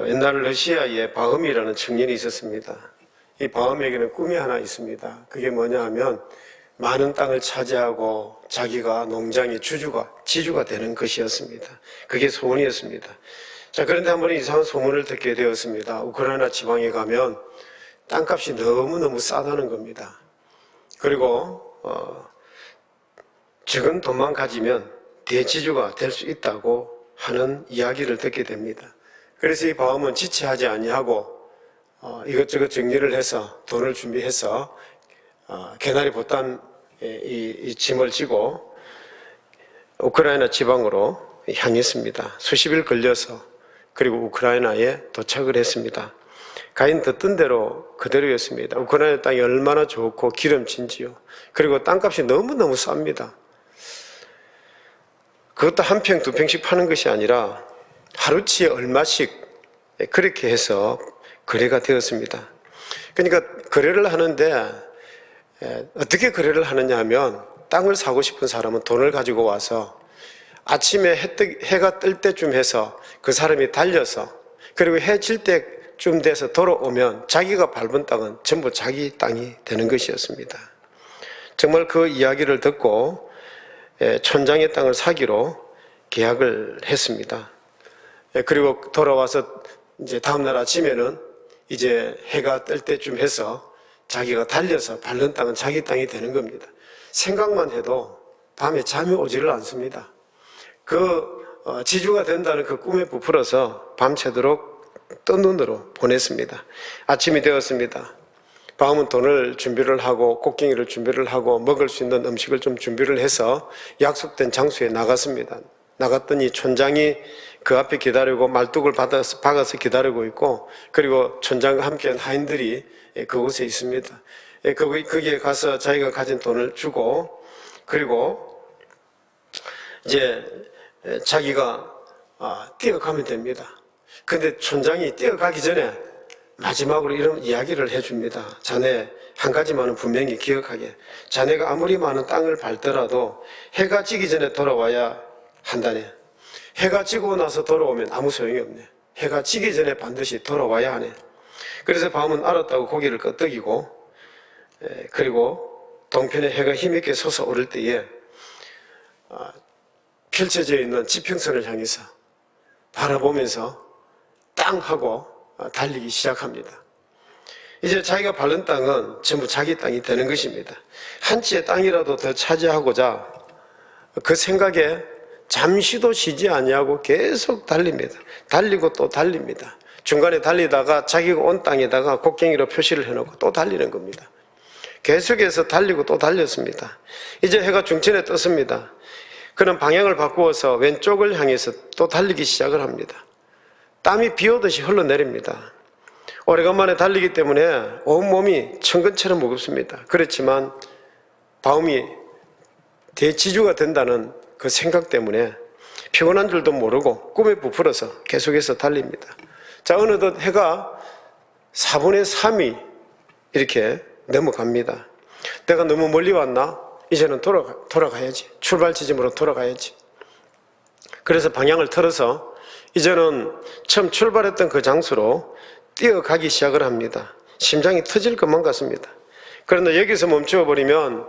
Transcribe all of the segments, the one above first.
옛날 러시아에 바흐미라는 청년이 있었습니다. 이 바흐미에게는 꿈이 하나 있습니다. 그게 뭐냐 하면 많은 땅을 차지하고 자기가 농장의 지주가 되는 것이었습니다. 그게 소원이었습니다. 자, 그런데 한 번 이상한 소문을 듣게 되었습니다. 우크라이나 지방에 가면 땅값이 너무너무 싸다는 겁니다. 그리고 적은 돈만 가지면 대지주가 될 수 있다고 하는 이야기를 듣게 됩니다. 그래서 이 바움은 지체하지 아니하고 이것저것 정리를 해서 돈을 준비해서 개나리 보따 이 짐을 지고 우크라이나 지방으로 향했습니다. 수십일 걸려서 그리고 우크라이나에 도착을 했습니다. 가인 듣던 대로 그대로였습니다. 우크라이나 땅이 얼마나 좋고 기름진지요. 그리고 땅값이 너무너무 쌉니다. 그것도 한 평, 두 평씩 파는 것이 아니라 하루치에 얼마씩 그렇게 해서 거래가 되었습니다. 그러니까 거래를 하는데 어떻게 거래를 하느냐 하면 땅을 사고 싶은 사람은 돈을 가지고 와서 아침에 해가 뜰 때쯤 해서 그 사람이 달려서 그리고 해 질 때쯤 돼서 돌아오면 자기가 밟은 땅은 전부 자기 땅이 되는 것이었습니다. 정말 그 이야기를 듣고 촌장의 땅을 사기로 계약을 했습니다. 그리고 돌아와서 이제 다음날 아침에는 이제 해가 뜰 때쯤 해서 자기가 달려서 밟는 땅은 자기 땅이 되는 겁니다. 생각만 해도 밤에 잠이 오지를 않습니다. 지주가 된다는 그 꿈에 부풀어서 밤새도록 뜬 눈으로 보냈습니다. 아침이 되었습니다. 바움은 돈을 준비를 하고 꽃갱이를 준비를 하고 먹을 수 있는 음식을 좀 준비를 해서 약속된 장소에 나갔습니다. 나갔더니 촌장이 그 앞에 기다리고 말뚝을 박아서 기다리고 있고 그리고 촌장과 함께한 하인들이 그곳에 있습니다. 거기에 가서 자기가 가진 돈을 주고 그리고 이제 자기가 뛰어가면 됩니다. 근데 촌장이 뛰어가기 전에 마지막으로 이런 이야기를 해줍니다. 자네 한 가지만은 분명히 기억하게. 자네가 아무리 많은 땅을 밟더라도 해가 지기 전에 돌아와야 한다네. 해가 지고 나서 돌아오면 아무 소용이 없네. 해가 지기 전에 반드시 돌아와야 하네. 그래서 밤은 알았다고 고개를 끄덕이고 그리고 동편에 해가 힘있게 솟아오를 때에 펼쳐져 있는 지평선을 향해서 바라보면서 땅 하고 달리기 시작합니다. 이제 자기가 밟는 땅은 전부 자기 땅이 되는 것입니다. 한 채의 땅이라도 더 차지하고자 그 생각에 잠시도 쉬지 아니하고 계속 달립니다. 달리고 또 달립니다. 중간에 달리다가 자기가 온 땅에다가 곡괭이로 표시를 해놓고 또 달리는 겁니다. 계속해서 달리고 또 달렸습니다. 이제 해가 중천에 떴습니다. 그는 방향을 바꾸어서 왼쪽을 향해서 또 달리기 시작을 합니다. 땀이 비 오듯이 흘러내립니다. 오래간만에 달리기 때문에 온몸이 천근처럼 무겁습니다. 그렇지만 바움이 대지주가 된다는 그 생각 때문에 피곤한 줄도 모르고 꿈에 부풀어서 계속해서 달립니다. 자, 어느덧 해가 4분의 3이 이렇게 넘어갑니다. 내가 너무 멀리 왔나? 이제는 돌아가야지. 출발 지점으로 돌아가야지. 그래서 방향을 틀어서 이제는 처음 출발했던 그 장소로 뛰어가기 시작을 합니다. 심장이 터질 것만 같습니다. 그런데 여기서 멈춰버리면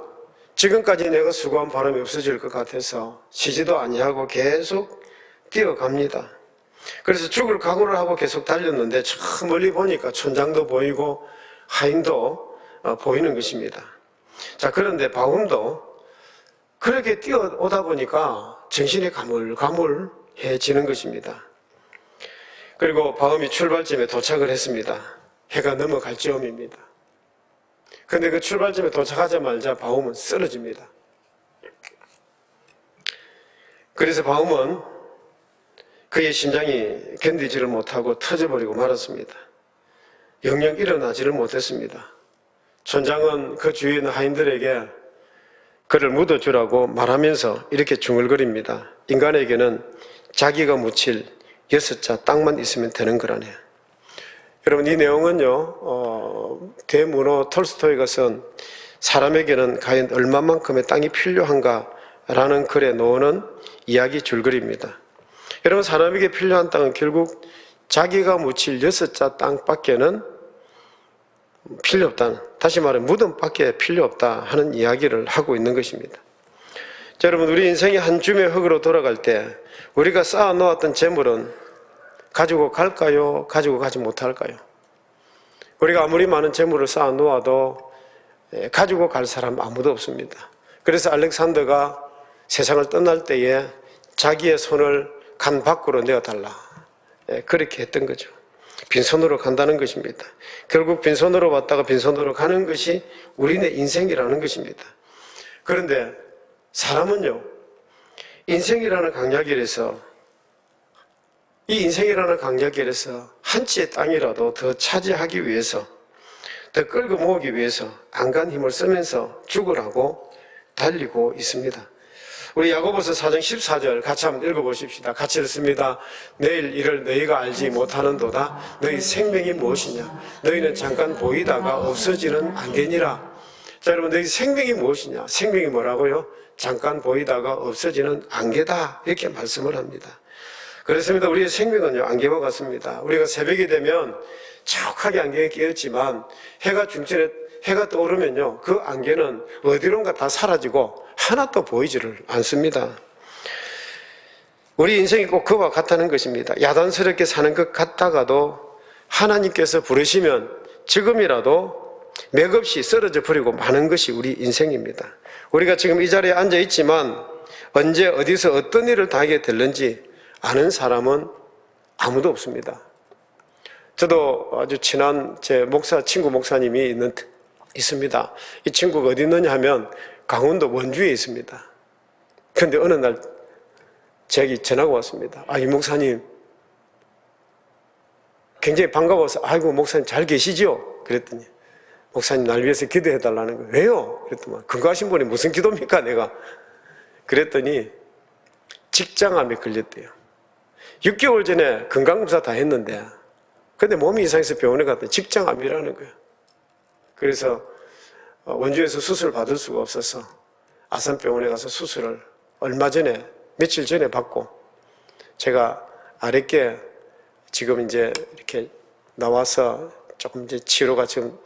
지금까지 내가 수고한 바람이 없어질 것 같아서 쉬지도 아니하고 계속 뛰어갑니다. 그래서 죽을 각오를 하고 계속 달렸는데 저 멀리 보니까 촌장도 보이고 하인도 보이는 것입니다. 자, 그런데 바움도 그렇게 뛰어오다 보니까 정신이 가물가물해지는 것입니다. 그리고 바움이 출발점에 도착을 했습니다. 해가 넘어갈 즈음입니다. 그런데 그 출발점에 도착하자마자 바움은 쓰러집니다. 그래서 바움은 그의 심장이 견디지를 못하고 터져버리고 말았습니다. 영영 일어나지를 못했습니다. 촌장은 그 주위에 있는 하인들에게 그를 묻어주라고 말하면서 이렇게 중얼거립니다. 인간에게는 자기가 묻힐 6자 땅만 있으면 되는 거라네. 여러분, 이 내용은요, 대문호 톨스토이가 쓴 사람에게는 과연 얼마만큼의 땅이 필요한가라는 글에 놓는 이야기 줄거리입니다. 여러분, 사람에게 필요한 땅은 결국 자기가 묻힐 6자 땅밖에는 필요 없다는, 다시 말해 무덤밖에 필요 없다 하는 이야기를 하고 있는 것입니다. 자, 여러분, 우리 인생이 한 줌의 흙으로 돌아갈 때 우리가 쌓아 놓았던 재물은 가지고 갈까요? 가지고 가지 못할까요? 우리가 아무리 많은 재물을 쌓아 놓아도 가지고 갈 사람 아무도 없습니다. 그래서 알렉산더가 세상을 떠날 때에 자기의 손을 간 밖으로 내어달라, 그렇게 했던 거죠. 빈손으로 간다는 것입니다. 결국 빈손으로 왔다가 빈손으로 가는 것이 우리네 인생이라는 것입니다. 그런데 사람은요, 인생이라는 강야길에서, 이 인생이라는 강야길에서 한 치의 땅이라도 더 차지하기 위해서, 더 끌고 모으기 위해서 안간 힘을 쓰면서 죽으라고 달리고 있습니다. 우리 야고보서 4장 14절 같이 한번 읽어보십시다. 같이 읽습니다. 내일 일을 너희가 알지 못하는도다. 너희 생명이 무엇이냐? 너희는 잠깐 보이다가 없어지는 안개니라. 자, 여러분, 너희 생명이 무엇이냐? 생명이 뭐라고요? 잠깐 보이다가 없어지는 안개다, 이렇게 말씀을 합니다. 그렇습니다. 우리의 생명은요, 안개와 같습니다. 우리가 새벽이 되면 촉하게 안개에 끼었지만 해가 중천에 해가 떠오르면요, 그 안개는 어디론가 다 사라지고 하나도 보이지를 않습니다. 우리 인생이 꼭 그와 같다는 것입니다. 야단스럽게 사는 것 같다가도 하나님께서 부르시면 지금이라도 맥없이 쓰러져 버리고 마는 것이 우리 인생입니다. 우리가 지금 이 자리에 앉아 있지만 언제 어디서 어떤 일을 당하게 될는지 아는 사람은 아무도 없습니다. 저도 아주 친한 제 친구 목사님이 있습니다. 이 친구가 어디 있느냐 하면 강원도 원주에 있습니다. 그런데 어느 날 제게 전화가 왔습니다. 이 목사님 굉장히 반가워서, 아이고 목사님 잘 계시죠? 그랬더니 목사님 날 위해서 기도해 달라는 거예요. 왜요? 그랬더니 건강하신 분이 무슨 기도입니까 내가? 그랬더니 직장암에 걸렸대요. 6개월 전에 건강검사 다 했는데 근데 몸이 이상해서 병원에 갔더니 직장암이라는 거예요. 그래서 원주에서 수술을 받을 수가 없어서 아산병원에 가서 수술을 며칠 전에 받고, 제가 아랫게 지금 이제 이렇게 나와서 조금 이제 치료가 지금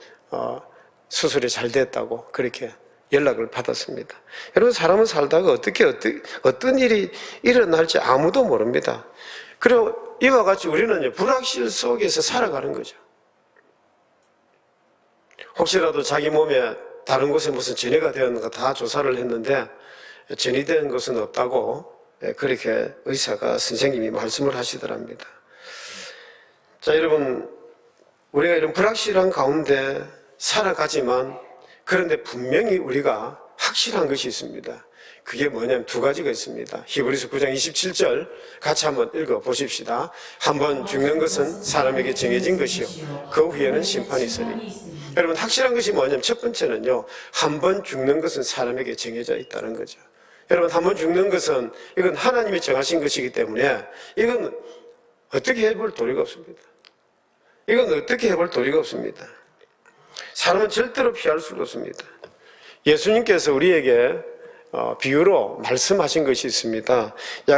수술이 잘 됐다고 그렇게 연락을 받았습니다. 여러분, 사람은 살다가 어떤 일이 일어날지 아무도 모릅니다. 그리고 이와 같이 우리는 불확실 속에서 살아가는 거죠. 혹시라도 자기 몸에 다른 곳에 무슨 전이가 되었는가 다 조사를 했는데 전이된 것은 없다고 그렇게 선생님이 말씀을 하시더랍니다. 자, 여러분, 우리가 이런 불확실한 가운데 살아가지만 그런데 분명히 우리가 확실한 것이 있습니다. 그게 뭐냐면 두 가지가 있습니다. 히브리서 9장 27절 같이 한번 읽어보십시다. 한번 죽는 것은 사람에게 정해진 것이요 그 후에는 심판이 있으니. 여러분, 확실한 것이 뭐냐면 첫 번째는요, 한 번 죽는 것은 사람에게 정해져 있다는 거죠. 여러분, 한 번 죽는 것은 이건 하나님이 정하신 것이기 때문에 이건 어떻게 해볼 도리가 없습니다. 이건 어떻게 해볼 도리가 없습니다. 사람은 절대로 피할 수가 없습니다. 예수님께서 우리에게 비유로 말씀하신 것이 있습니다.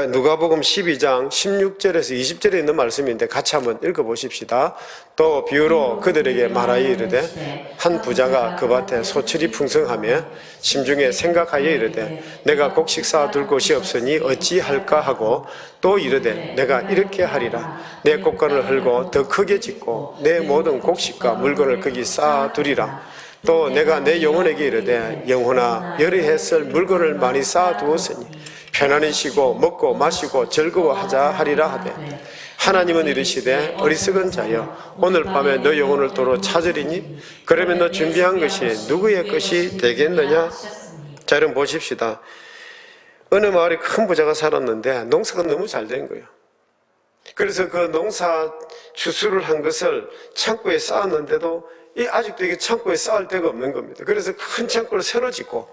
누가복음 12장 16절에서 20절에 있는 말씀인데 같이 한번 읽어보십시다. 또 비유로 그들에게 말하여 이르되 한 부자가 그 밭에 소출이 풍성하며 심중에 생각하여 이르되 내가 곡식 쌓아둘 곳이 없으니 어찌할까 하고 또 이르되 내가 이렇게 하리라. 내 곡간을 헐고 더 크게 짓고 내 모든 곡식과 물건을 거기 쌓아두리라. 또 내가 내 영혼에게 이르되 영혼아 여러 해 쓸 물건을 많이 쌓아두었으니 편안히 쉬고 먹고 마시고 즐거워하자 하리라 하되 하나님은 이르시되 어리석은 자여 오늘 밤에 너 영혼을 도로 찾으리니 그러면 너 준비한 것이 누구의 것이 되겠느냐. 자, 여러분 보십시다. 어느 마을에 큰 부자가 살았는데 농사가 너무 잘 된 거예요. 그래서 그 농사 추수를 한 것을 창고에 쌓았는데도 아직도 이게 창고에 쌓을 데가 없는 겁니다. 그래서 큰 창고를 새로 짓고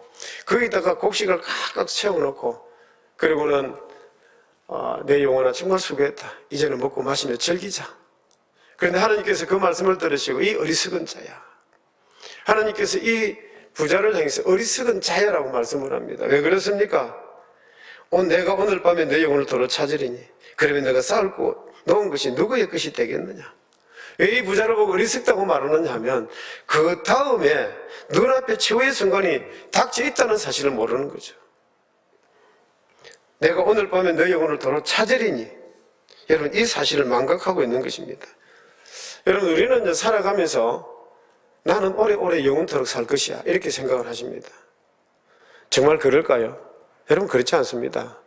거기다가 곡식을 꽉꽉 채워놓고 그리고는 내 영혼아 정말 수고했다. 이제는 먹고 마시며 즐기자. 그런데 하나님께서 그 말씀을 들으시고 이 어리석은 자야. 하나님께서 이 부자를 향해서 어리석은 자야라고 말씀을 합니다. 왜 그렇습니까? 내가 오늘 밤에 내 영혼을 도로 찾으리니 그러면 내가 쌓을 곳 놓은 것이 누구의 것이 되겠느냐? 왜 이 부자를 보고 어리석다고 말하느냐 하면 그 다음에 눈앞에 최후의 순간이 닥쳐 있다는 사실을 모르는 거죠. 내가 오늘 밤에 너희 영혼을 도로 찾으리니, 여러분 이 사실을 망각하고 있는 것입니다. 여러분 우리는 이제 살아가면서 나는 오래오래 영원토록 살 것이야 이렇게 생각을 하십니다. 정말 그럴까요? 여러분 그렇지 않습니다.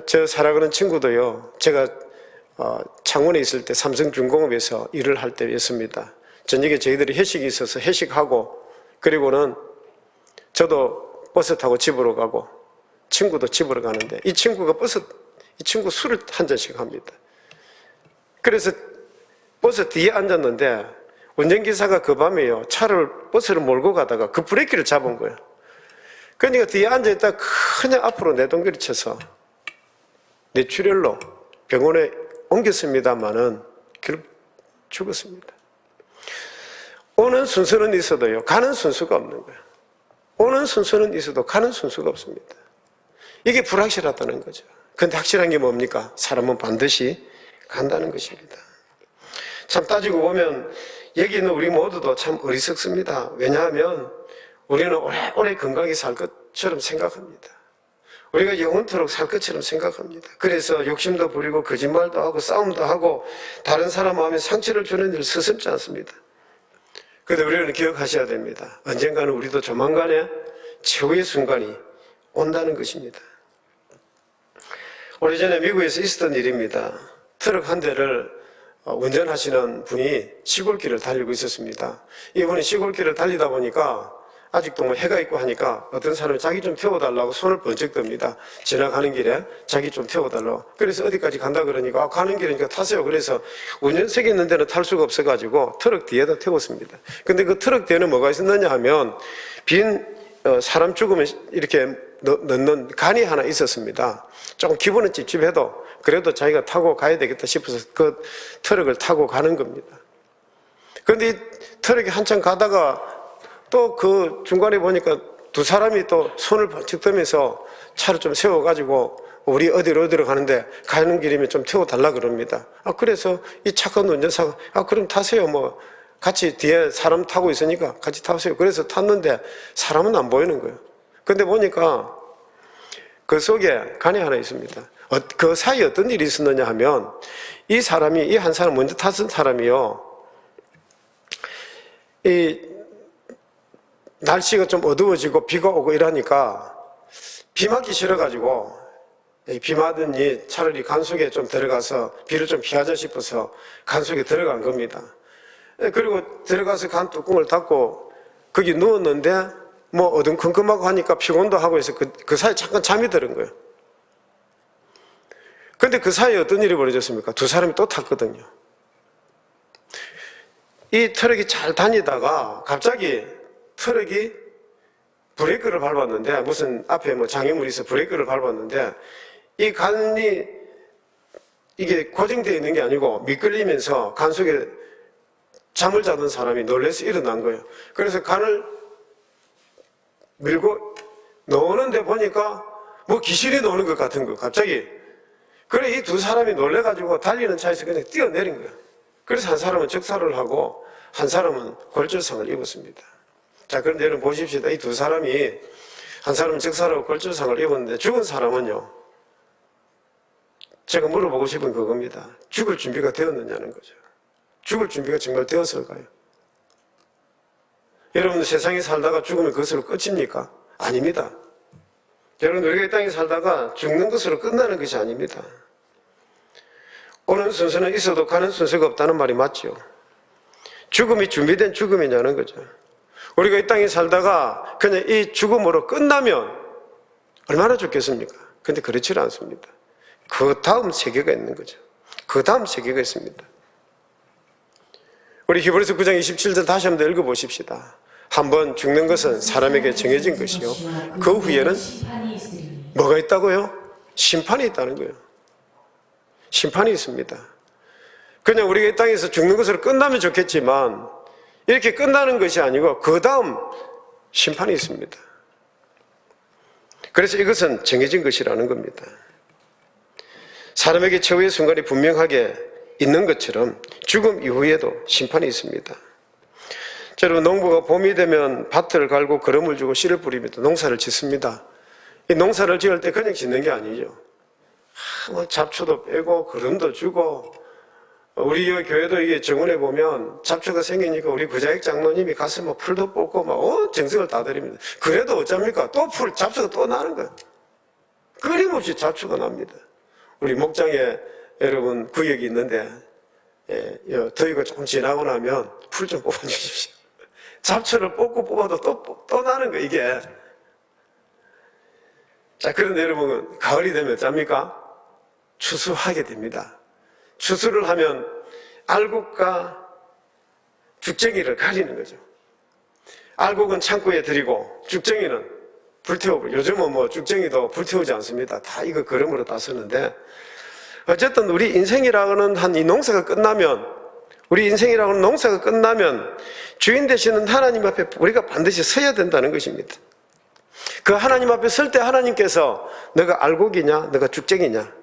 저 살아가는 친구도요, 제가 창원에 있을 때 삼성중공업에서 일을 할 때였습니다. 저녁에 저희들이 회식이 있어서 회식하고, 그리고는 저도 버스 타고 집으로 가고 친구도 집으로 가는데 이 친구 술을 한 잔씩 합니다. 그래서 버스 뒤에 앉았는데 운전기사가 그 밤에요, 버스를 몰고 가다가 그 브레이크를 잡은 거예요. 그러니까 뒤에 앉아있다가 그냥 앞으로 내동기를 쳐서 뇌출혈로 병원에 옮겼습니다마는 결국 죽었습니다. 오는 순서는 있어도요, 가는 순서가 없는 거예요. 오는 순서는 있어도 가는 순서가 없습니다. 이게 불확실하다는 거죠. 그런데 확실한 게 뭡니까? 사람은 반드시 간다는 것입니다. 참 따지고 보면 여기 있는 우리 모두도 참 어리석습니다. 왜냐하면 우리는 오래오래 건강히 살 것처럼 생각합니다. 우리가 영원토록 살 것처럼 생각합니다. 그래서 욕심도 부리고 거짓말도 하고 싸움도 하고 다른 사람 마음에 상처를 주는 일 서슴지 않습니다. 그런데 우리는 기억하셔야 됩니다. 언젠가는 우리도 조만간에 최후의 순간이 온다는 것입니다. 오래전에 미국에서 있었던 일입니다. 트럭 한 대를 운전하시는 분이 시골길을 달리고 있었습니다. 이분이 시골길을 달리다 보니까 아직도 해가 있고 하니까 어떤 사람이 자기 좀 태워달라고 손을 번쩍 듭니다. 지나가는 길에 자기 좀 태워달라고. 그래서 어디까지 간다 그러니까 가는 길이니까 타세요. 그래서 운전석에 있는 데는 탈 수가 없어가지고 트럭 뒤에다 태웠습니다. 근데 그 트럭 뒤에는 뭐가 있었느냐 하면 빈 사람 죽으면 이렇게 넣는 간이 하나 있었습니다. 조금 기분은 찝찝해도 그래도 자기가 타고 가야 되겠다 싶어서 그 트럭을 타고 가는 겁니다. 그런데 이 트럭이 한참 가다가 또 그 중간에 보니까 두 사람이 또 손을 번쩍 들면서 차를 좀 세워가지고 우리 어디로 가는데 가는 길이면 좀 태워달라 그럽니다. 그래서 이 착한 운전사가 그럼 타세요. 뭐 같이 뒤에 사람 타고 있으니까 같이 타세요. 그래서 탔는데 사람은 안 보이는 거예요. 근데 보니까 그 속에 간이 하나 있습니다. 그 사이에 어떤 일이 있었느냐 하면 이 한 사람 먼저 탔던 사람이요, 이 날씨가 좀 어두워지고 비가 오고 이러니까 비 맞기 싫어가지고 비 맞으니 차라리 간 속에 좀 들어가서 비를 좀 피하자 싶어서 간 속에 들어간 겁니다. 그리고 들어가서 간 뚜껑을 닫고 거기 누웠는데 뭐 어둠컴컴하고 하니까 피곤도 하고 해서 그 사이에 잠깐 잠이 드는 거예요. 근데 그 사이에 어떤 일이 벌어졌습니까? 두 사람이 또 탔거든요. 이 트럭이 잘 다니다가 갑자기 트럭이 브레이크를 밟았는데, 무슨 앞에 뭐 장애물이 있어 브레이크를 밟았는데 이 간이 이게 고정되어 있는 게 아니고 미끌리면서 간 속에 잠을 자던 사람이 놀라서 일어난 거예요. 그래서 간을 밀고 놓는데 보니까 뭐 귀신이 노는 것 같은 거예요, 갑자기. 그래 이 두 사람이 놀래가지고 달리는 차에서 그냥 뛰어내린 거예요. 그래서 한 사람은 즉사를 하고 한 사람은 골절상을 입었습니다. 자, 그런데 여러분 보십시다. 이 두 사람이, 한 사람은 즉사하고 골절상을 입었는데 죽은 사람은요, 제가 물어보고 싶은 그겁니다. 죽을 준비가 되었느냐는 거죠. 죽을 준비가 정말 되었을까요? 여러분 세상에 살다가 죽으면 그것으로 끝입니까? 아닙니다. 여러분 우리가 이 땅에 살다가 죽는 것으로 끝나는 것이 아닙니다. 오는 순서는 있어도 가는 순서가 없다는 말이 맞죠. 죽음이 준비된 죽음이냐는 거죠. 우리가 이 땅에 살다가 그냥 이 죽음으로 끝나면 얼마나 좋겠습니까? 그런데 그렇지 않습니다. 그 다음 세계가 있는 거죠. 그 다음 세계가 있습니다. 우리 히브리서 9장 27절 다시 한번 읽어보십시다. 한번 죽는 것은 사람에게 정해진 것이요, 그 후에는 뭐가 있다고요? 심판이 있다는 거예요. 심판이 있습니다. 그냥 우리가 이 땅에서 죽는 것으로 끝나면 좋겠지만 이렇게 끝나는 것이 아니고 그 다음 심판이 있습니다. 그래서 이것은 정해진 것이라는 겁니다. 사람에게 최후의 순간이 분명하게 있는 것처럼 죽음 이후에도 심판이 있습니다. 자, 여러분, 농부가 봄이 되면 밭을 갈고 거름을 주고 씨를 뿌리면서 농사를 짓습니다. 이 농사를 지을 때 그냥 짓는 게 아니죠. 뭐 잡초도 빼고 거름도 주고, 우리 교회도 이게 정원에 보면 잡초가 생기니까 우리 구자익 장로님이 가서 뭐 풀도 뽑고 막 온 정성을 다 들입니다. 그래도 어쩝니까? 또 잡초가 또 나는 거예요. 끊임없이 잡초가 납니다. 우리 목장에 여러분 구역이 있는데, 더위가 조금 지나고 나면 풀 좀 뽑아주십시오. 잡초를 뽑고 뽑아도 또 나는 거, 이게. 자, 그런데 여러분, 가을이 되면 어쩝니까? 추수하게 됩니다. 추수를 하면 알곡과 죽정이를 가리는 거죠. 알곡은 창고에 들이고 죽정이는 불태우고, 요즘은 뭐 죽정이도 불태우지 않습니다. 다 이거 거름으로 다 쓰는데, 어쨌든 우리 인생이라고는 한 이 농사가 끝나면, 우리 인생이라고는 농사가 끝나면 주인 되시는 하나님 앞에 우리가 반드시 서야 된다는 것입니다. 그 하나님 앞에 설 때 하나님께서 너가 알곡이냐 너가 죽정이냐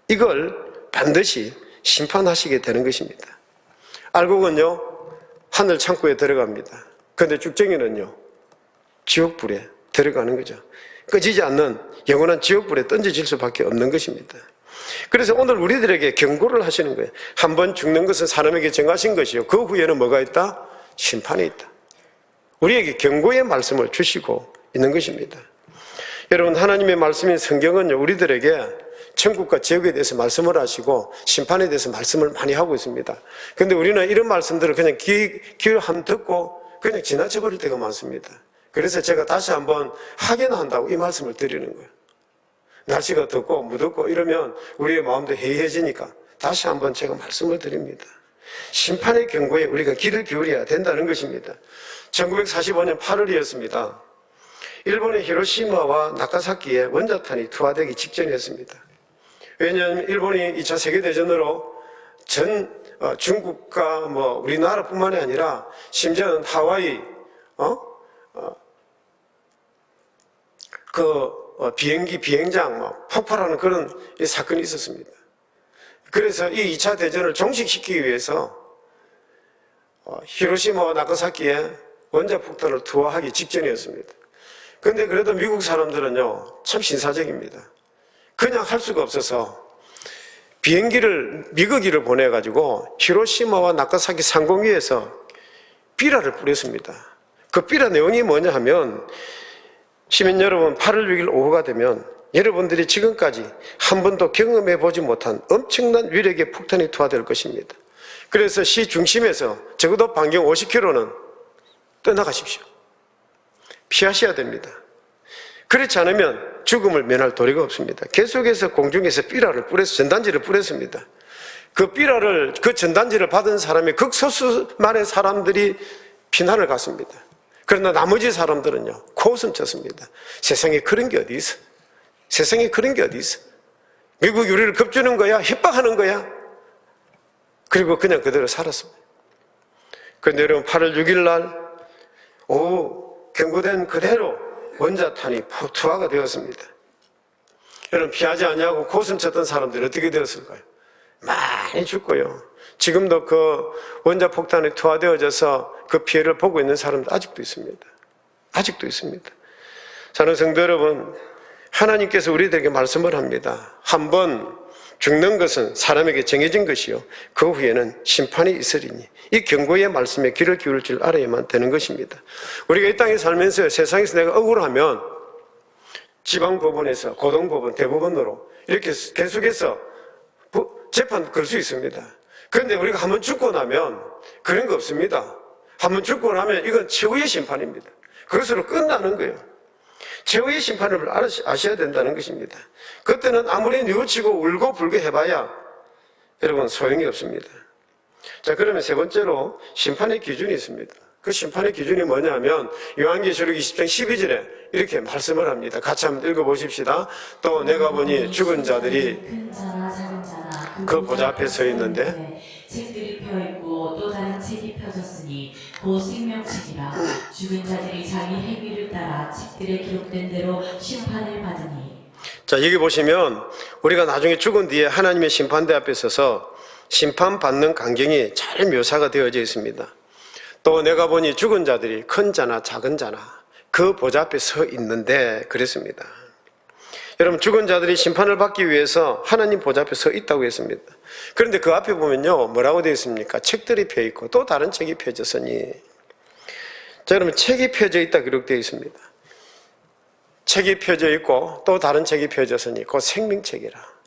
이걸 반드시 심판하시게 되는 것입니다. 알곡은요 하늘 창고에 들어갑니다. 그런데 죽정이는요 지옥불에 들어가는 거죠. 꺼지지 않는 영원한 지옥불에 던져질 수밖에 없는 것입니다. 그래서 오늘 우리들에게 경고를 하시는 거예요. 한 번 죽는 것은 사람에게 정하신 것이요 그 후에는 뭐가 있다? 심판이 있다. 우리에게 경고의 말씀을 주시고 있는 것입니다. 여러분, 하나님의 말씀인 성경은요 우리들에게 천국과 지옥에 대해서 말씀을 하시고 심판에 대해서 말씀을 많이 하고 있습니다. 그런데 우리는 이런 말씀들을 그냥 귀를 한번 듣고 그냥 지나쳐 버릴 때가 많습니다. 그래서 제가 다시 한번 확인한다고 이 말씀을 드리는 거예요. 날씨가 덥고 무덥고 이러면 우리의 마음도 해이해지니까 다시 한번 제가 말씀을 드립니다. 심판의 경고에 우리가 귀를 기울여야 된다는 것입니다. 1945년 8월이었습니다. 일본의 히로시마와 나가사키에 원자탄이 투하되기 직전이었습니다. 왜냐하면 일본이 2차 세계대전으로 중국과 뭐 우리나라뿐만이 아니라 심지어는 하와이 비행기 비행장 폭발하는 그런 사건이 있었습니다. 그래서 이 2차 대전을 종식시키기 위해서 히로시마와 나가사키에 원자폭탄을 투하하기 직전이었습니다. 그런데 그래도 미국 사람들은요 참 신사적입니다. 그냥 할 수가 없어서 미거기를 보내가지고 히로시마와 나가사키 상공위에서 비라를 뿌렸습니다. 그 비라 내용이 뭐냐 하면 시민 여러분 8월 6일 오후가 되면 여러분들이 지금까지 한 번도 경험해보지 못한 엄청난 위력의 폭탄이 투하될 것입니다. 그래서 시 중심에서 적어도 반경 50km는 떠나가십시오. 피하셔야 됩니다. 그렇지 않으면 죽음을 면할 도리가 없습니다. 계속해서 공중에서 삐라를 뿌려서 전단지를 뿌렸습니다. 그 전단지를 받은 사람의 극소수만의 사람들이 피난을 갔습니다. 그러나 나머지 사람들은요 코웃음 쳤습니다. 세상에 그런 게 어디 있어? 세상에 그런 게 어디 있어? 미국이 우리를 겁주는 거야? 협박하는 거야? 그리고 그냥 그대로 살았습니다. 그런데 여러분 8월 6일 날 오후 경고된 그대로 원자탄이 투하가 되었습니다. 여러분 피하지 않냐고 코웃음 쳤던 사람들이 어떻게 되었을까요? 많이 죽고요. 지금도 그 원자폭탄이 투하되어져서 그 피해를 보고 있는 사람들 아직도 있습니다. 아직도 있습니다. 사랑하는 성도 여러분, 하나님께서 우리들에게 말씀을 합니다. 한번 죽는 것은 사람에게 정해진 것이요 그 후에는 심판이 있으리니 이 경고의 말씀에 귀를 기울일 줄 알아야만 되는 것입니다. 우리가 이 땅에 살면서 세상에서 내가 억울하면 지방법원에서 고등법원, 대법원으로 이렇게 계속해서 재판 걸 수 있습니다. 그런데 우리가 한번 죽고 나면 그런 거 없습니다. 한번 죽고 나면 이건 최후의 심판입니다. 그것으로 끝나는 거예요. 최후의 심판을 아셔야 된다는 것입니다. 그때는 아무리 뉘우치고 울고 불고 해봐야 여러분 소용이 없습니다. 자, 그러면 세 번째로 심판의 기준이 있습니다. 그 심판의 기준이 뭐냐면 요한계시록 20장 12절에 이렇게 말씀을 합니다. 같이 한번 읽어보십시다. 또 내가 보니 죽은 자들이 그 보좌 앞에 서 있는데 책들이 펴있고 또 다른 책이 펴졌으니 곧 생명책이라 죽은 자들이 자기 행위를 따라 책들에 기록된 대로 심판을 받으니 자, 여기 보시면 우리가 나중에 죽은 뒤에 하나님의 심판대 앞에 서서 심판받는 광경이 잘 묘사가 되어져 있습니다. 또 내가 보니 죽은 자들이 큰 자나 작은 자나 그 보좌 앞에 서 있는데 그랬습니다. 여러분, 죽은 자들이 심판을 받기 위해서 하나님 보좌 앞에 서 있다고 했습니다. 그런데 그 앞에 보면요, 뭐라고 되어 있습니까? 책들이 펴 있고 또 다른 책이 펴졌으니. 자, 여러분, 책이 펴져 있다 기록되어 있습니다. 책이 펴져 있고 또 다른 책이 펴졌으니 그 생명책이라.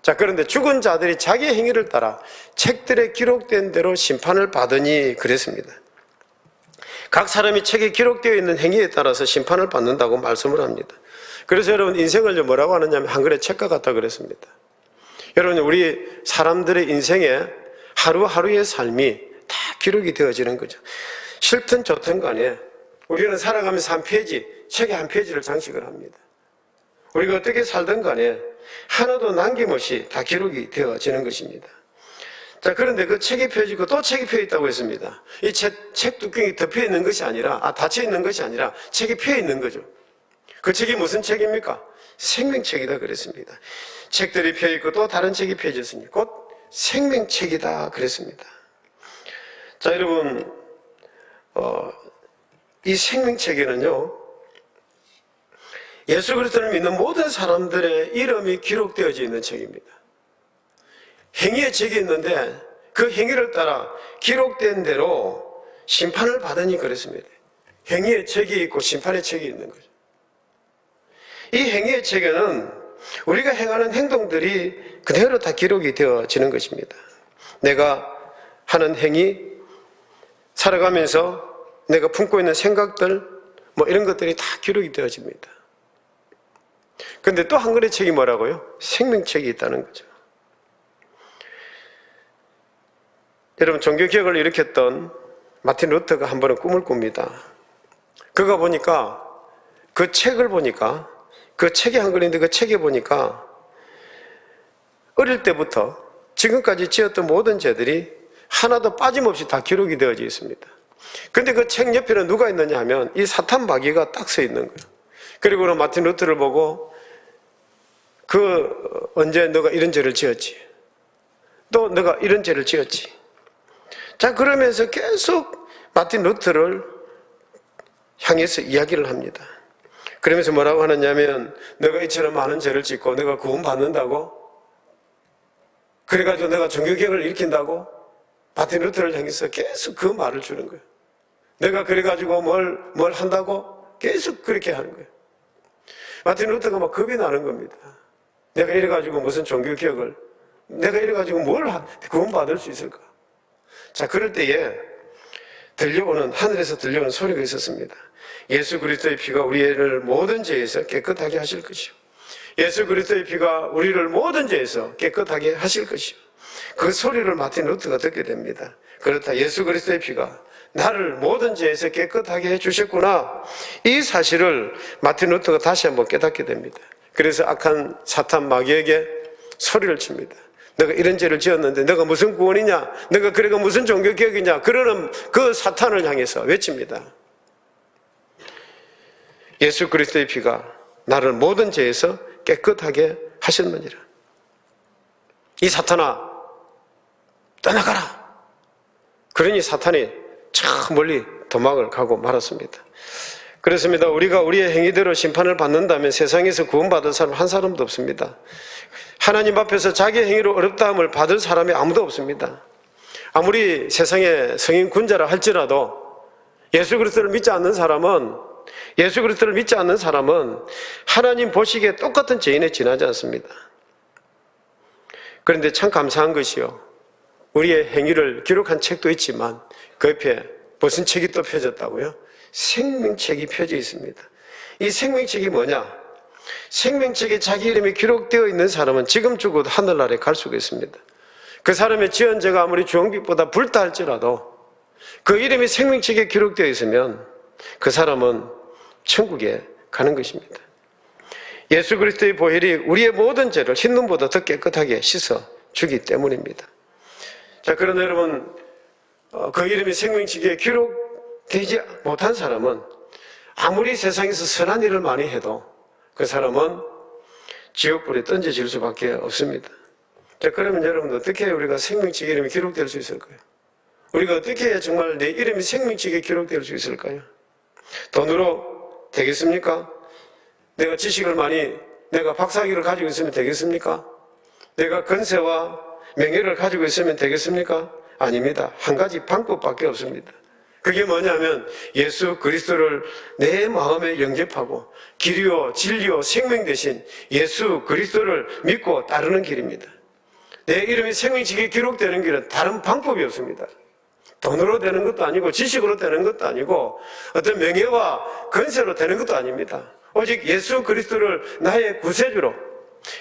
자, 그런데 죽은 자들이 자기 행위를 따라 책들에 기록된 대로 심판을 받으니 그랬습니다. 각 사람이 책에 기록되어 있는 행위에 따라서 심판을 받는다고 말씀을 합니다. 그래서 여러분, 인생을 뭐라고 하느냐면 한글의 책과 같다 그랬습니다. 여러분, 우리 사람들의 인생에 하루하루의 삶이 다 기록이 되어지는 거죠. 싫든 좋든 간에 우리는 살아가면서 한 페이지, 책의 한 페이지를 장식을 합니다. 우리가 어떻게 살든 간에 하나도 남김없이 다 기록이 되어지는 것입니다. 자, 그런데 그 책이 펴지고 또 책이 펴 있다고 했습니다. 이 책 뚜껑이 덮여 있는 것이 아니라, 닫혀 있는 것이 아니라 책이 펴 있는 거죠. 그 책이 무슨 책입니까? 생명책이다 그랬습니다. 책들이 펴 있고 또 다른 책이 펴졌으니 곧 생명책이다 그랬습니다. 자, 여러분, 이 생명책에는요, 예수 그리스도를 믿는 모든 사람들의 이름이 기록되어져 있는 책입니다. 행위의 책이 있는데 그 행위를 따라 기록된 대로 심판을 받으니 그랬습니다. 행위의 책이 있고 심판의 책이 있는 거죠. 이 행위의 책에는 우리가 행하는 행동들이 그대로 다 기록이 되어지는 것입니다. 내가 하는 행위, 살아가면서 내가 품고 있는 생각들, 이런 것들이 다 기록이 되어집니다. 그런데 또 한 권의 책이 뭐라고요? 생명책이 있다는 거죠. 여러분, 종교개혁을 일으켰던 마틴 루터가 한 번은 꿈을 꿉니다. 그가 보니까, 그 책을 보니까, 그 책이 한 권인데 그 책에 보니까 어릴 때부터 지금까지 지었던 모든 죄들이 하나도 빠짐없이 다 기록이 되어져 있습니다. 근데 그 책 옆에는 누가 있느냐 하면 이 사탄 마귀가 딱 서 있는 거예요. 그리고 마틴 루터를 보고 언제 너가 이런 죄를 지었지? 또 너가 이런 죄를 지었지? 자, 그러면서 계속 마틴 루터를 향해서 이야기를 합니다. 그러면서 뭐라고 하느냐면, 너가 이처럼 많은 죄를 짓고 너가 구원받는다고? 그래가지고 내가 종교개혁을 일으킨다고? 마틴 루터를 향해서 계속 그 말을 주는 거예요. 내가 그래가지고 뭘 한다고? 계속 그렇게 하는 거예요. 마틴 루터가 막 겁이 나는 겁니다. 내가 이래가지고 무슨 종교개혁을, 내가 이래가지고 뭘 구원받을 수 있을까? 자, 그럴 때에 하늘에서 들려오는 소리가 있었습니다. 예수 그리스도의 피가 우리를 모든 죄에서 깨끗하게 하실 것이요. 예수 그리스도의 피가 우리를 모든 죄에서 깨끗하게 하실 것이요. 그 소리를 마틴 루터가 듣게 됩니다. 그렇다, 예수 그리스도의 피가 나를 모든 죄에서 깨끗하게 해주셨구나. 이 사실을 마틴 루터가 다시 한번 깨닫게 됩니다. 그래서 악한 사탄 마귀에게 소리를 칩니다. 너가 이런 죄를 지었는데 너가 무슨 구원이냐? 너가 그래가 무슨 종교개혁이냐? 그러는 그 사탄을 향해서 외칩니다. 예수 그리스도의 피가 나를 모든 죄에서 깨끗하게 하셨느니라. 이 사탄아, 떠나가라. 그러니 사탄이 저 멀리 도망을 가고 말았습니다. 그렇습니다. 우리가 우리의 행위대로 심판을 받는다면 세상에서 구원받을 사람 한 사람도 없습니다. 하나님 앞에서 자기 행위로 어렵다함을 받을 사람이 아무도 없습니다. 아무리 세상에 성인 군자라 할지라도 예수 그리스도를 믿지 않는 사람은 하나님 보시기에 똑같은 죄인에 지나지 않습니다. 그런데 참 감사한 것이요, 우리의 행위를 기록한 책도 있지만 그 옆에 무슨 책이 또 펴졌다고요? 생명책이 펴져 있습니다. 이 생명책이 뭐냐? 생명책에 자기 이름이 기록되어 있는 사람은 지금 죽어도 하늘나라에 갈 수가 있습니다. 그 사람의 지은 죄가 아무리 주홍빛보다 붉다 할지라도 그 이름이 생명책에 기록되어 있으면 그 사람은 천국에 가는 것입니다. 예수 그리스도의 보혈이 우리의 모든 죄를 흰눈보다 더 깨끗하게 씻어주기 때문입니다. 자, 그러나 여러분, 그 이름이 생명책에 기록되지 못한 사람은 아무리 세상에서 선한 일을 많이 해도 그 사람은 지옥불에 던져질 수밖에 없습니다. 자, 그러면 여러분 어떻게 해야 우리가 생명책 이름이 기록될 수 있을까요? 우리가 어떻게 해야 정말 내 이름이 생명책에 기록될 수 있을까요? 돈으로 되겠습니까? 내가 지식을 많이, 내가 박사학위를 가지고 있으면 되겠습니까? 내가 권세와 명예를 가지고 있으면 되겠습니까? 아닙니다. 한 가지 방법밖에 없습니다. 그게 뭐냐면 예수 그리스도를 내 마음에 영접하고 길이요 진리요 생명 대신 예수 그리스도를 믿고 따르는 길입니다. 내 이름이 생명책에 기록되는 길은 다른 방법이 없습니다. 돈으로 되는 것도 아니고 지식으로 되는 것도 아니고 어떤 명예와 권세로 되는 것도 아닙니다. 오직 예수 그리스도를 나의 구세주로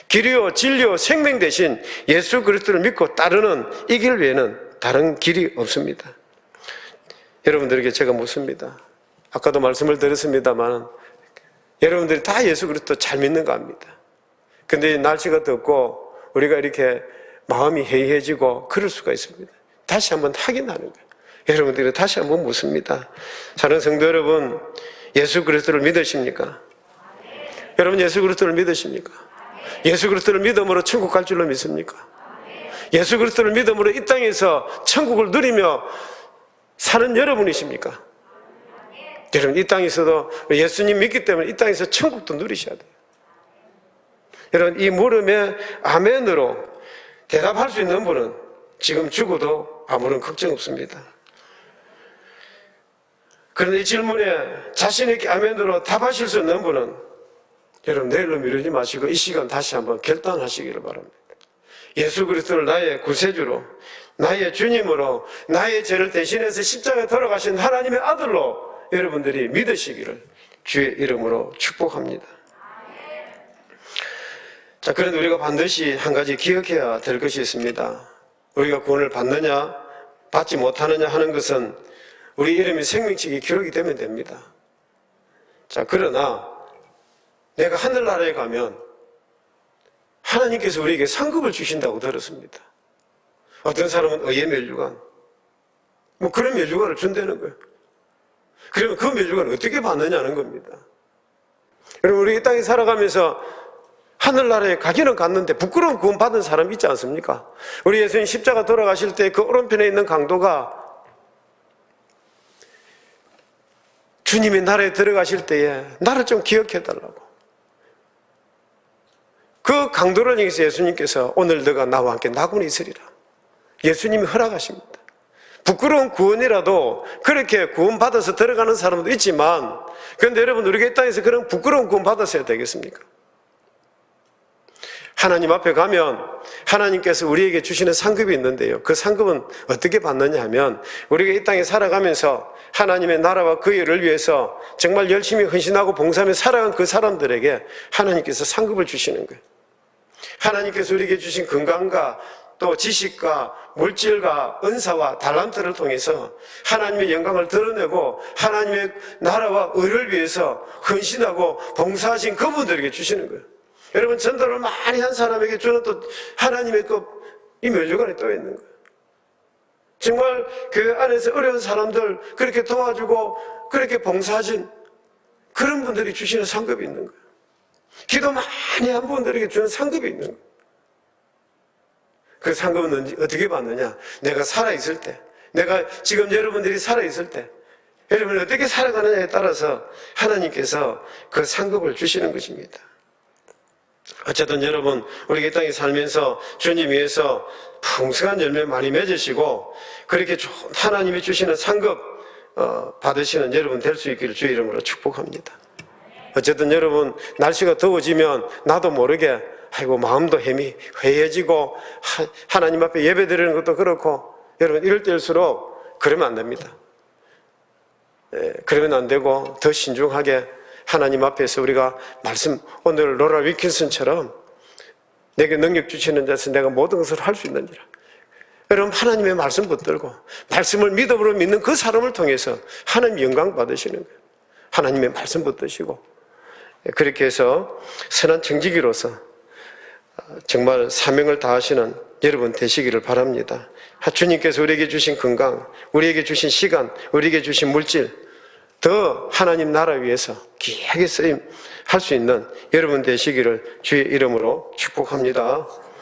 길이요 진리요 생명 대신 예수 그리스도를 믿고 따르는 이 길 외에는 다른 길이 없습니다. 여러분들에게 제가 묻습니다. 아까도 말씀을 드렸습니다만 여러분들이 다 예수 그리스도 잘 믿는가 합니다. 근데 날씨가 덥고 우리가 이렇게 마음이 해이해지고 그럴 수가 있습니다. 다시 한번 확인하는 거예요. 여러분들이 다시 한번 묻습니다. 사랑하는 성도 여러분, 예수 그리스도를 믿으십니까? 여러분 예수 그리스도를 믿으십니까? 예수 그리스도를 믿음으로 천국 갈 줄로 믿습니까? 예수 그리스도를 믿음으로 이 땅에서 천국을 누리며 사는 여러분이십니까? 여러분 이 땅에서도 예수님 믿기 때문에 이 땅에서 천국도 누리셔야 돼요. 여러분 이 물음에 아멘으로 대답할 수 있는 분은 지금 죽어도 아무런 걱정 없습니다. 그런데 이 질문에 자신 있게 아멘으로 답하실 수 있는 분은 여러분 내일로 미루지 마시고 이 시간 다시 한번 결단하시기를 바랍니다. 예수 그리스도를 나의 구세주로 나의 주님으로 나의 죄를 대신해서 십자가에 돌아가신 하나님의 아들로 여러분들이 믿으시기를 주의 이름으로 축복합니다. 자, 그런데 우리가 반드시 한 가지 기억해야 될 것이 있습니다. 우리가 구원을 받느냐 받지 못하느냐 하는 것은 우리 이름이 생명책에 기록이 되면 됩니다. 자, 그러나 내가 하늘나라에 가면 하나님께서 우리에게 상급을 주신다고 들었습니다. 어떤 사람은 의의 면류관, 뭐 그런 면류관을 준다는 거예요. 그러면 그 면류관을 어떻게 받느냐는 겁니다. 여러분 우리 이 땅에 살아가면서 하늘나라에 가기는 갔는데 부끄러운 구원 받은 사람 있지 않습니까? 우리 예수님 십자가 돌아가실 때 그 오른편에 있는 강도가 주님의 나라에 들어가실 때에 나를 좀 기억해달라고. 그 강도를 향해서 예수님께서 오늘 너가 나와 함께 나군에 있으리라. 예수님이 허락하십니다. 부끄러운 구원이라도 그렇게 구원받아서 들어가는 사람도 있지만 그런데 여러분 우리가 이 땅에서 그런 부끄러운 구원 받았어야 되겠습니까? 하나님 앞에 가면 하나님께서 우리에게 주시는 상급이 있는데요. 그 상급은 어떻게 받느냐 하면 우리가 이 땅에 살아가면서 하나님의 나라와 그 일을 위해서 정말 열심히 헌신하고 봉사하며 살아간 그 사람들에게 하나님께서 상급을 주시는 거예요. 하나님께서 우리에게 주신 건강과 또 지식과 물질과 은사와 달란트를 통해서 하나님의 영광을 드러내고 하나님의 나라와 의를 위해서 헌신하고 봉사하신 그분들에게 주시는 거예요. 여러분 전도를 많이 한 사람에게 주는 또 하나님의 이 면류관이 또 있는 거예요. 정말 그 안에서 어려운 사람들 그렇게 도와주고 그렇게 봉사하신 그런 분들이 주시는 상급이 있는 거예요. 기도 많이 한 분들에게 주는 상급이 있는 거예요. 그 상급은 어떻게 받느냐? 내가 살아있을 때, 내가 지금 여러분들이 살아있을 때 여러분이 어떻게 살아가느냐에 따라서 하나님께서 그 상급을 주시는 것입니다. 어쨌든 여러분 우리가 이 땅에 살면서 주님 위해서 풍성한 열매 많이 맺으시고 그렇게 하나님이 주시는 상급 받으시는 여러분 될 수 있기를 주의 이름으로 축복합니다. 어쨌든 여러분 날씨가 더워지면 나도 모르게 아이고 마음도 회해지고 하나님 앞에 예배 드리는 것도 그렇고 여러분 이럴 때일수록 그러면 안 됩니다. 그러면 안 되고 더 신중하게 하나님 앞에서 우리가 말씀 오늘 로라 위킨슨처럼 내게 능력 주시는 자에서 내가 모든 것을 할 수 있는지라. 여러분 하나님의 말씀 붙들고 말씀을 믿음으로 믿는 그 사람을 통해서 하나님 영광 받으시는 거예요. 하나님의 말씀 붙드시고 그렇게 해서 선한 청지기로서 정말 사명을 다하시는 여러분 되시기를 바랍니다. 주님께서 우리에게 주신 건강, 우리에게 주신 시간, 우리에게 주신 물질 더 하나님 나라 위해서 귀하게 쓰임 할 수 있는 여러분 되시기를 주의 이름으로 축복합니다.